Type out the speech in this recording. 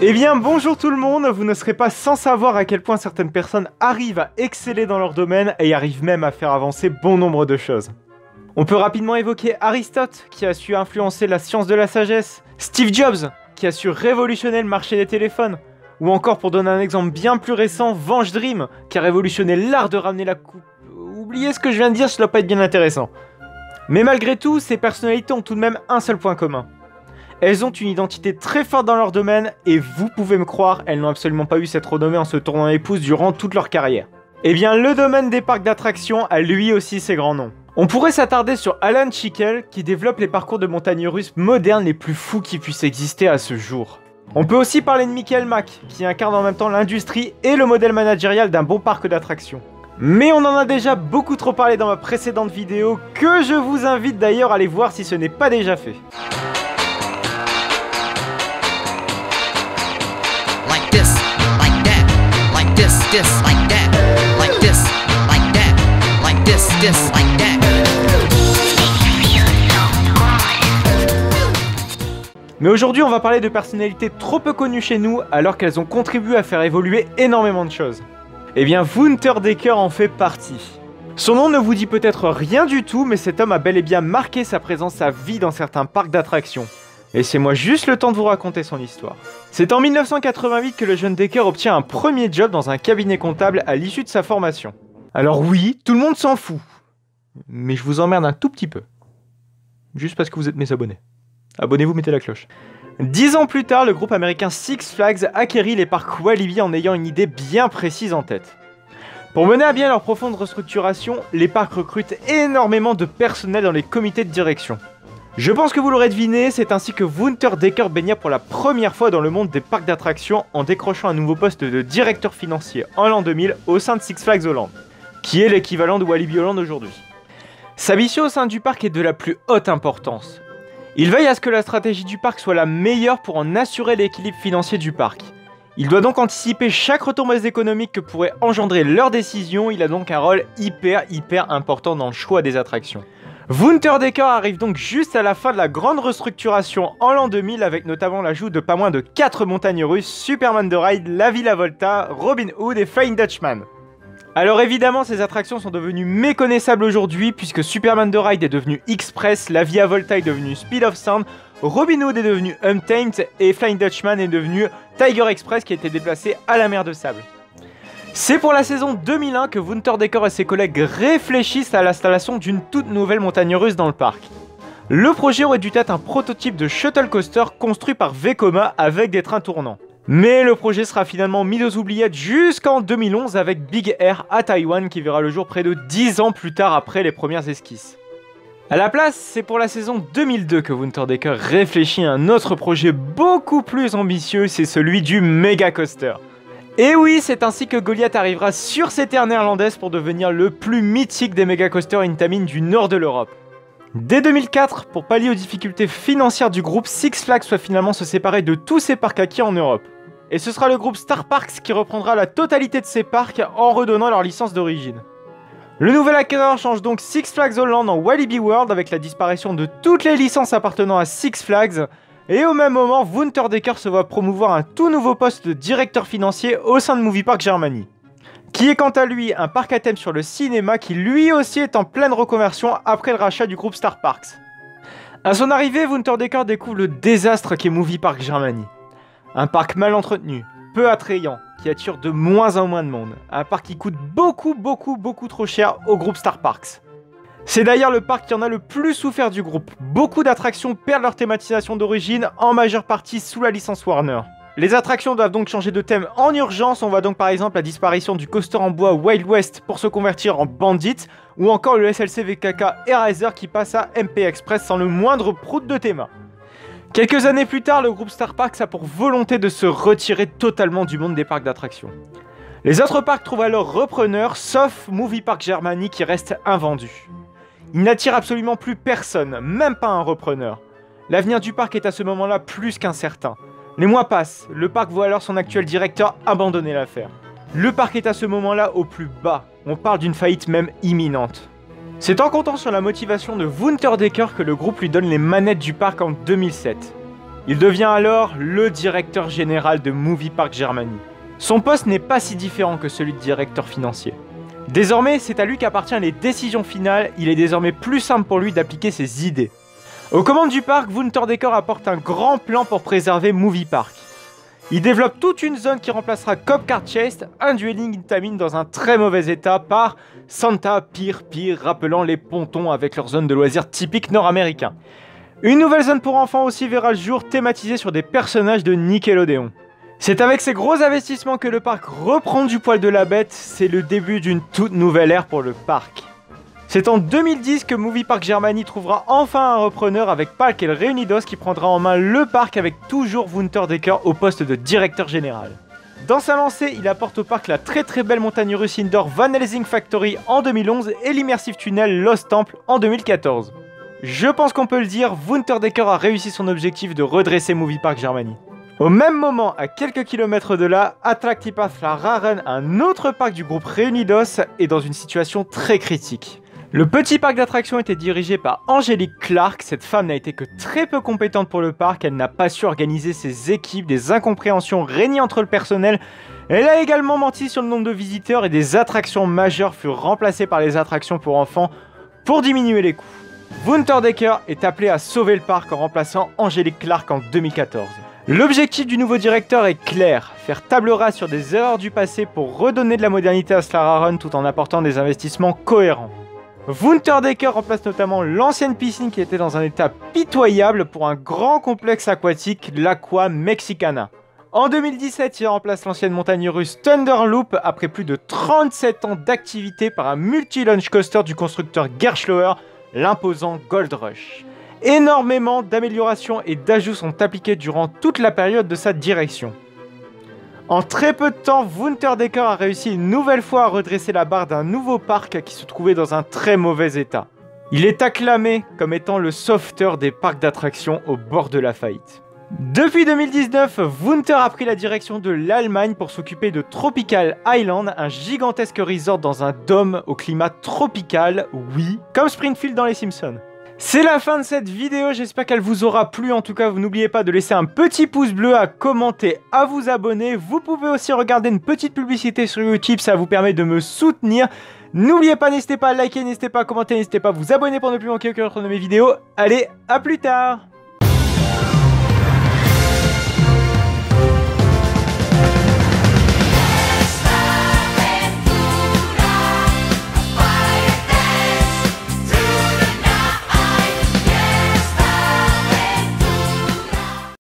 Eh bien bonjour tout le monde, vous ne serez pas sans savoir à quel point certaines personnes arrivent à exceller dans leur domaine et arrivent même à faire avancer bon nombre de choses. On peut rapidement évoquer Aristote, qui a su influencer la science de la sagesse, Steve Jobs, qui a su révolutionner le marché des téléphones, ou encore pour donner un exemple bien plus récent, Venge Dream, qui a révolutionné l'art de ramener la coupe. Oubliez ce que je viens de dire, ça doit pas être bien intéressant. Mais malgré tout, ces personnalités ont tout de même un seul point commun. Elles ont une identité très forte dans leur domaine et vous pouvez me croire, elles n'ont absolument pas eu cette renommée en se tournant les pouces durant toute leur carrière. Eh bien, le domaine des parcs d'attractions a lui aussi ses grands noms. On pourrait s'attarder sur Alan Chikel qui développe les parcours de montagnes russes modernes les plus fous qui puissent exister à ce jour. On peut aussi parler de Michael Mack qui incarne en même temps l'industrie et le modèle managérial d'un bon parc d'attractions. Mais on en a déjà beaucoup trop parlé dans ma précédente vidéo que je vous invite d'ailleurs à aller voir si ce n'est pas déjà fait. Mais aujourd'hui on va parler de personnalités trop peu connues chez nous alors qu'elles ont contribué à faire évoluer énormément de choses. Eh bien Wouter Dekker en fait partie. Son nom ne vous dit peut-être rien du tout, mais cet homme a bel et bien marqué sa présence à vie dans certains parcs d'attractions. Laissez-moi juste le temps de vous raconter son histoire. C'est en 1988 que le jeune Dekker obtient un premier job dans un cabinet comptable à l'issue de sa formation. Alors oui, tout le monde s'en fout. Mais je vous emmerde un tout petit peu. Juste parce que vous êtes mes abonnés. Abonnez-vous, mettez la cloche. 10 ans plus tard, le groupe américain Six Flags acquérit les parcs Walibi en ayant une idée bien précise en tête. Pour mener à bien leur profonde restructuration, les parcs recrutent énormément de personnel dans les comités de direction. Je pense que vous l'aurez deviné, c'est ainsi que Wouter Dekker baigna pour la première fois dans le monde des parcs d'attractions en décrochant un nouveau poste de directeur financier en l'an 2000 au sein de Six Flags Holland, qui est l'équivalent de Walibi Holland aujourd'hui. Sa mission au sein du parc est de la plus haute importance. Il veille à ce que la stratégie du parc soit la meilleure pour en assurer l'équilibre financier du parc. Il doit donc anticiper chaque retombée économique que pourrait engendrer leurs décisions, il a donc un rôle hyper important dans le choix des attractions. Wouter Dekker arrive donc juste à la fin de la grande restructuration en l'an 2000 avec notamment l'ajout de pas moins de 4 montagnes russes, Superman the Ride, la Villa Volta, Robin Hood et Flying Dutchman. Alors évidemment ces attractions sont devenues méconnaissables aujourd'hui puisque Superman the Ride est devenu Express, la Villa Volta est devenue Speed of Sound, Robin Hood est devenu Untamed et Flying Dutchman est devenu Tiger Express qui a été déplacé à la mer de sable. C'est pour la saison 2001 que Wouter Dekker et ses collègues réfléchissent à l'installation d'une toute nouvelle montagne russe dans le parc. Le projet aurait dû être un prototype de shuttle coaster construit par Vekoma avec des trains tournants. Mais le projet sera finalement mis aux oubliettes jusqu'en 2011 avec Big Air à Taïwan qui verra le jour près de 10 ans plus tard après les premières esquisses. A la place, c'est pour la saison 2002 que Wouter Dekker réfléchit à un autre projet beaucoup plus ambitieux, c'est celui du Mega Coaster. Et oui, c'est ainsi que Goliath arrivera sur ces terres néerlandaises pour devenir le plus mythique des Mega Coasters Intamin du nord de l'Europe. Dès 2004, pour pallier aux difficultés financières du groupe, Six Flags souhaite finalement se séparer de tous ses parcs acquis en Europe. Et ce sera le groupe Star Parks qui reprendra la totalité de ses parcs en redonnant leur licence d'origine. Le nouvel acquéreur change donc Six Flags Holland en Walibi World avec la disparition de toutes les licences appartenant à Six Flags. Et au même moment, Wouter Dekker se voit promouvoir un tout nouveau poste de directeur financier au sein de Movie Park Germany, qui est quant à lui un parc à thème sur le cinéma qui lui aussi est en pleine reconversion après le rachat du groupe Star Parks. À son arrivée, Wouter Dekker découvre le désastre qu'est Movie Park Germany. Un parc mal entretenu, peu attrayant, qui attire de moins en moins de monde. Un parc qui coûte beaucoup trop cher au groupe Star Parks. C'est d'ailleurs le parc qui en a le plus souffert du groupe. Beaucoup d'attractions perdent leur thématisation d'origine, en majeure partie sous la licence Warner. Les attractions doivent donc changer de thème en urgence, on voit donc par exemple la disparition du coaster en bois Wild West pour se convertir en Bandit, ou encore le SLC VKK Eraser qui passe à MP Express sans le moindre prout de théma. Quelques années plus tard, le groupe Star Parks a pour volonté de se retirer totalement du monde des parcs d'attractions. Les autres parcs trouvent alors repreneurs, sauf Movie Park Germany qui reste invendu. Il n'attire absolument plus personne, même pas un repreneur. L'avenir du parc est à ce moment-là plus qu'incertain. Les mois passent, le parc voit alors son actuel directeur abandonner l'affaire. Le parc est à ce moment-là au plus bas, on parle d'une faillite même imminente. C'est en comptant sur la motivation de Wouter Dekker que le groupe lui donne les manettes du parc en 2007. Il devient alors le directeur général de Movie Park Germany. Son poste n'est pas si différent que celui de directeur financier. Désormais, c'est à lui qu'appartiennent les décisions finales, il est désormais plus simple pour lui d'appliquer ses idées. Aux commandes du parc, Wouter Decker apporte un grand plan pour préserver Movie Park. Il développe toute une zone qui remplacera Cop Car Chase, un dueling Intamin dans un très mauvais état, par Santa Pier Pier, rappelant les pontons avec leur zone de loisirs typique nord-américain. Une nouvelle zone pour enfants aussi verra le jour, thématisée sur des personnages de Nickelodeon. C'est avec ces gros investissements que le parc reprend du poil de la bête, c'est le début d'une toute nouvelle ère pour le parc. C'est en 2010 que Movie Park Germany trouvera enfin un repreneur avec Park El Reunidos qui prendra en main le parc avec toujours Wouter Decker au poste de directeur général. Dans sa lancée, il apporte au parc la très belle montagne russe indoor Van Helsing Factory en 2011 et l'immersive tunnel Lost Temple en 2014. Je pense qu'on peut le dire, Wouter Decker a réussi son objectif de redresser Movie Park Germany. Au même moment, à quelques kilomètres de là, Attractipath La Raren, un autre parc du groupe Reunidos, est dans une situation très critique. Le petit parc d'attractions était dirigé par Angélique Clark. Cette femme n'a été que très peu compétente pour le parc, elle n'a pas su organiser ses équipes, des incompréhensions régnaient entre le personnel. Elle a également menti sur le nombre de visiteurs et des attractions majeures furent remplacées par les attractions pour enfants pour diminuer les coûts. Wouter Decker est appelé à sauver le parc en remplaçant Angélique Clark en 2014. L'objectif du nouveau directeur est clair, faire table rase sur des erreurs du passé pour redonner de la modernité à Slararen tout en apportant des investissements cohérents. Wouter Decker remplace notamment l'ancienne piscine qui était dans un état pitoyable pour un grand complexe aquatique, l'Aqua Mexicana. En 2017, il remplace l'ancienne montagne russe Thunderloop après plus de 37 ans d'activité par un multi-launch coaster du constructeur Gerstlauer, l'imposant Gold Rush. Énormément d'améliorations et d'ajouts sont appliqués durant toute la période de sa direction. En très peu de temps, Wouter Decker a réussi une nouvelle fois à redresser la barre d'un nouveau parc qui se trouvait dans un très mauvais état. Il est acclamé comme étant le sauveteur des parcs d'attractions au bord de la faillite. Depuis 2019, Wouter a pris la direction de l'Allemagne pour s'occuper de Tropical Island, un gigantesque resort dans un dôme au climat tropical, oui, comme Springfield dans les Simpsons. C'est la fin de cette vidéo, j'espère qu'elle vous aura plu. En tout cas, vous n'oubliez pas de laisser un petit pouce bleu, à commenter, à vous abonner. Vous pouvez aussi regarder une petite publicité sur YouTube, ça vous permet de me soutenir. N'oubliez pas, n'hésitez pas à liker, n'hésitez pas à commenter, n'hésitez pas à vous abonner pour ne plus manquer aucune autre de mes vidéos. Allez, à plus tard!